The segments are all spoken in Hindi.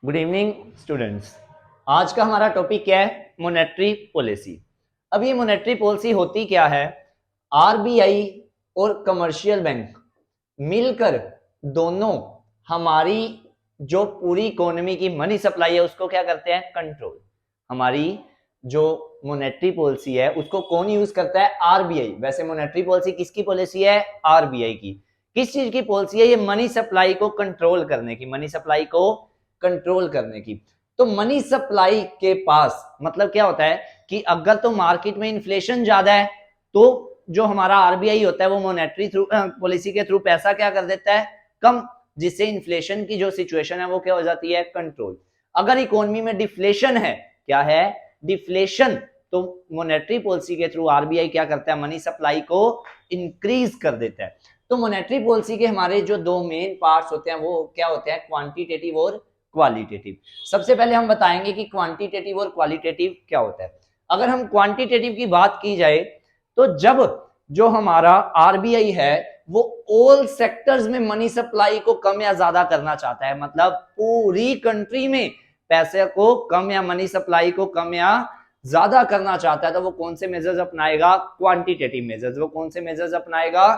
Good evening students. आज का हमारा टॉपिक क्या है? Monetary policy. अब ये मॉनेटरी पॉलिसी होती क्या है? आरबीआई और कमर्शियल बैंक मिलकर दोनों हमारी जो पूरी इकोनॉमी की मनी सप्लाई है उसको क्या करते हैं? कंट्रोल। हमारी जो मॉनेटरी पॉलिसी है उसको कौन यूज करता है? आरबीआई। वैसे मॉनेटरी पॉलिसी किसकी पॉलिसी है? आरबीआई की। किस चीज की पॉलिसी है? ये मनी सप्लाई को कंट्रोल करने की, मनी सप्लाई को कंट्रोल करने की। तो मनी सप्लाई के पास मतलब क्या होता है कि अगर तो मार्केट में इन्फ्लेशन ज्यादा है तो जो हमारा आरबीआई होता है वो मॉनेटरी पॉलिसी के थ्रू पैसा क्या कर देता है? कम, जिससे इन्फ्लेशन की जो सिचुएशन है वो क्या हो जाती है? कंट्रोल। अगर इकोनॉमी में डिफ्लेशन है, क्या है? डिफ्लेशन, तो मॉनेटरी पॉलिसी के थ्रू आरबीआई क्या करता है? मनी सप्लाई को इंक्रीज कर देता है। तो मॉनेटरी पॉलिसी के हमारे जो दो मेन पार्ट्स होते हैं वो क्या होते हैं? क्वांटिटेटिव और क्वालिटेटिव। सबसे पहले हम बताएंगे कि क्वांटिटेटिव और क्वालिटेटिव क्या होता है। अगर हम क्वांटिटेटिव की बात की जाए तो जब जो हमारा आरबीआई है वो ऑल सेक्टर्स में मनी सप्लाई को कम या ज्यादा करना चाहता है, मतलब पूरी कंट्री में पैसे को कम या मनी सप्लाई को कम या ज्यादा करना चाहता है, तो वो कौन से मेजर्स अपनाएगा? Quantitative measures. वो कौन से मेजर्स अपनाएगा?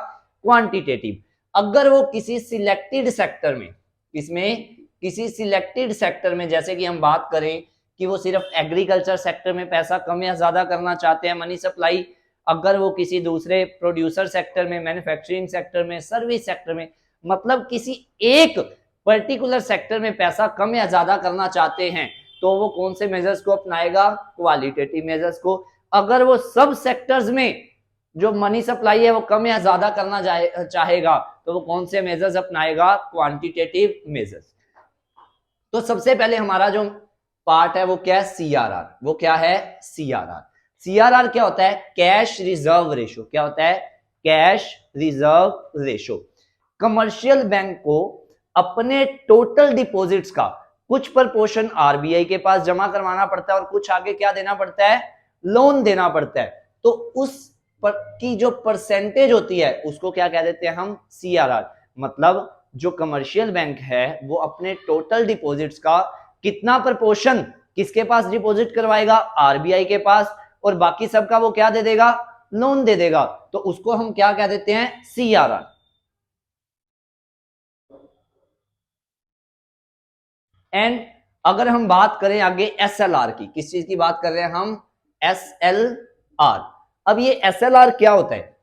क्वांटिटेटिव। अगर वो किसी सिलेक्टेड सेक्टर में, इसमें किसी सिलेक्टेड सेक्टर में, जैसे कि हम बात करें कि वो सिर्फ एग्रीकल्चर सेक्टर में पैसा कम या ज्यादा करना चाहते हैं मनी सप्लाई, अगर वो किसी दूसरे प्रोड्यूसर सेक्टर में, मैन्युफैक्चरिंग सेक्टर में, सर्विस सेक्टर में, मतलब किसी एक पर्टिकुलर सेक्टर में पैसा कम या ज्यादा करना चाहते हैं, तो वो कौन से मेजर्स को अपनाएगा? क्वालिटेटिव मेजर्स को। अगर वो सब सेक्टर्स में जो मनी सप्लाई है वो कम या ज्यादा करना चाहेगा तो वो कौन से मेजर्स अपनाएगा? Quantitative measures. तो सबसे पहले हमारा जो पार्ट है वो क्या है? सीआरआर। वो क्या है? सीआरआर। सीआरआर क्या होता है? Cash reserve ratio. क्या होता है? Cash reserve ratio. Commercial bank को अपने टोटल डिपॉजिट्स का कुछ प्रपोर्शन आरबीआई के पास जमा करवाना पड़ता है और कुछ आगे क्या देना पड़ता है? लोन देना पड़ता है। तो उस की जो परसेंटेज होती है उसको क्या कह देते हैं हम? सीआरआर। मतलब जो कमर्शियल बैंक है वो अपने टोटल डिपॉजिट्स का कितना प्रपोर्शन किसके पास डिपॉजिट करवाएगा? आरबीआई के पास। और बाकी सबका वो क्या दे देगा? लोन दे देगा। तो उसको हम क्या कह देते हैं? सीआरआर। एंड अगर हम बात करें आगे एसएलआर की, किस चीज की बात कर रहे हैं हम? एसएलआर। अब ये एसएलआर क्या होता है?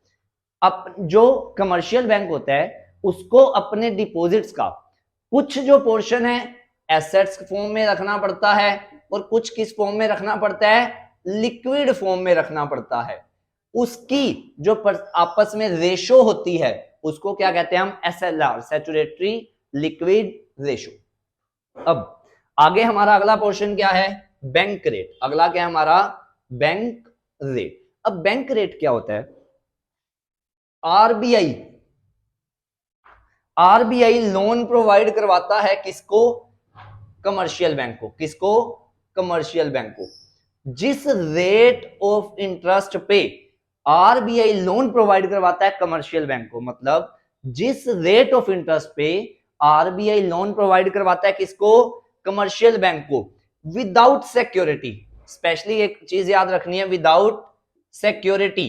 अब जो कमर्शियल बैंक होता है उसको अपने डिपॉजिट्स का कुछ जो पोर्शन है एसेट्स फॉर्म में रखना पड़ता है और कुछ किस फॉर्म में रखना पड़ता है? लिक्विड फॉर्म में रखना पड़ता है। उसकी जो आपस में रेशो होती है उसको क्या कहते हैं हम? SLR, statutory liquid ratio. अब आगे हमारा अगला पोर्शन क्या है? Bank rate. अगला क्या है हमारा? Bank rate. अब बैंक रेट क्या होता है? आरबीआई आरबीआई लोन प्रोवाइड करवाता है किसको? कमर्शियल बैंक को। किसको? कमर्शियल बैंक को। जिस रेट ऑफ इंटरेस्ट पे आरबीआई लोन प्रोवाइड करवाता है कमर्शियल बैंक को, मतलब जिस रेट ऑफ इंटरेस्ट पे आरबीआई लोन प्रोवाइड करवाता है किसको? कमर्शियल बैंक को, विदाउट सिक्योरिटी। स्पेशली एक चीज याद रखनी है, विदाउट सिक्योरिटी,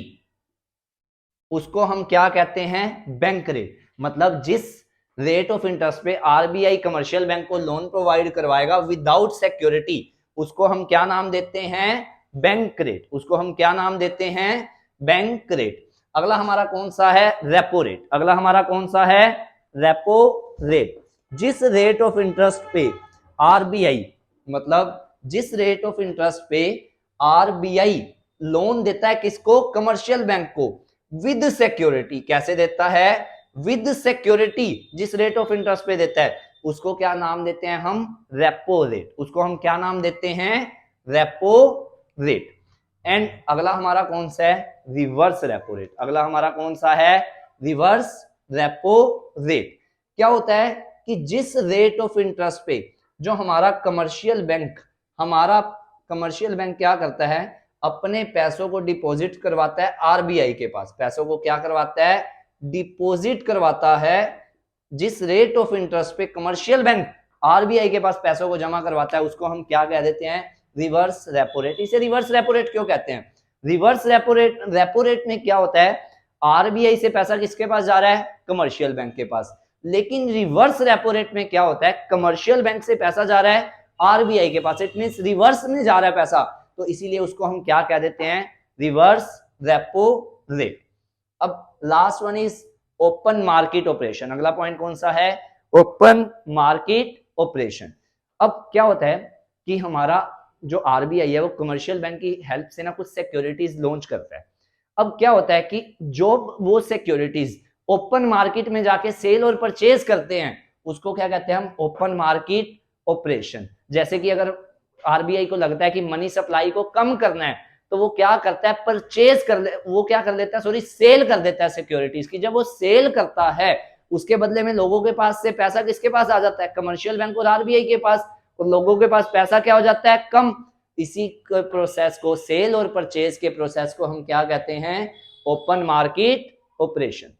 उसको हम क्या कहते हैं? Bank rate. मतलब जिस रेट ऑफ इंटरेस्ट पे आरबीआई कमर्शियल बैंक को लोन प्रोवाइड करवाएगा विदाउट सिक्योरिटी, उसको हम क्या नाम देते हैं? Bank rate. उसको हम क्या नाम देते हैं? Bank rate. अगला हमारा कौन सा है? Repo rate. अगला हमारा कौन सा है? Repo rate. जिस रेट ऑफ इंटरेस्ट पे आरबीआई, मतलब जिस रेट ऑफ इंटरेस्ट पे आरबीआई लोन देता है किसको? कमर्शियल बैंक को, विद सिक्योरिटी। कैसे देता है? With security. जिस रेट ऑफ इंटरेस्ट पे देता है उसको क्या नाम देते हैं हम? Repo rate. उसको हम क्या नाम देते हैं? Repo rate. एंड अगला हमारा कौन सा है? Reverse repo rate. अगला हमारा कौन सा है? Reverse repo rate. क्या होता है कि जिस रेट ऑफ इंटरेस्ट पे जो हमारा कमर्शियल बैंक क्या करता है? अपने पैसों को डिपॉजिट करवाता है आरबीआई के पास। पैसों को क्या करवाता है? डिपॉजिट करवाता है। जिस रेट ऑफ इंटरेस्ट पे कमर्शियल बैंक आरबीआई के पास पैसों को जमा करवाता है, उसको हम क्या कह देते हैं, रिवर्स रेपो रेट। इसे रिवर्स रेपो रेट क्यों कहते हैं? रिवर्स रेपो रेट में क्या होता है, आरबीआई से पैसा किसके पास जा रहा है, कमर्शियल बैंक के पास। लेकिन रिवर्स रेपो रेट में क्या होता है, कमर्शियल बैंक से पैसा जा रहा है आरबीआई के पास, इट मींस रिवर्स में जा रहा है पैसा, तो इसीलिए उसको हम क्या कह देते हैं, रिवर्स रेपो रेट। अब last one is open market operation. अगला पॉइंट कौन सा है, ओपन मार्केट ऑपरेशन। अब क्या होता है कि हमारा जो आरबीआई है वो कमर्शियल बैंक की हेल्प से ना कुछ सिक्योरिटीज लॉन्च करता है। अब क्या होता है कि जो वो सिक्योरिटीज ओपन मार्केट में जाके सेल और परचेज करते हैं उसको क्या कहते हैं हम, ओपन मार्केट ऑपरेशन। जैसे कि अगर आरबीआई को लगता है कि मनी सप्लाई को कम करना है तो वो क्या करता है, परचेज कर ले, वो क्या कर लेता है, सॉरी सेल कर देता है सिक्योरिटीज की। जब वो सेल करता है उसके बदले में लोगों के पास से पैसा किसके पास आ जाता है, कमर्शियल बैंक और आरबीआई के पास, और लोगों के पास पैसा क्या हो जाता है, कम। इसी प्रोसेस को, सेल और परचेज के प्रोसेस को हम क्या कहते हैं, ओपन मार्केट ऑपरेशन।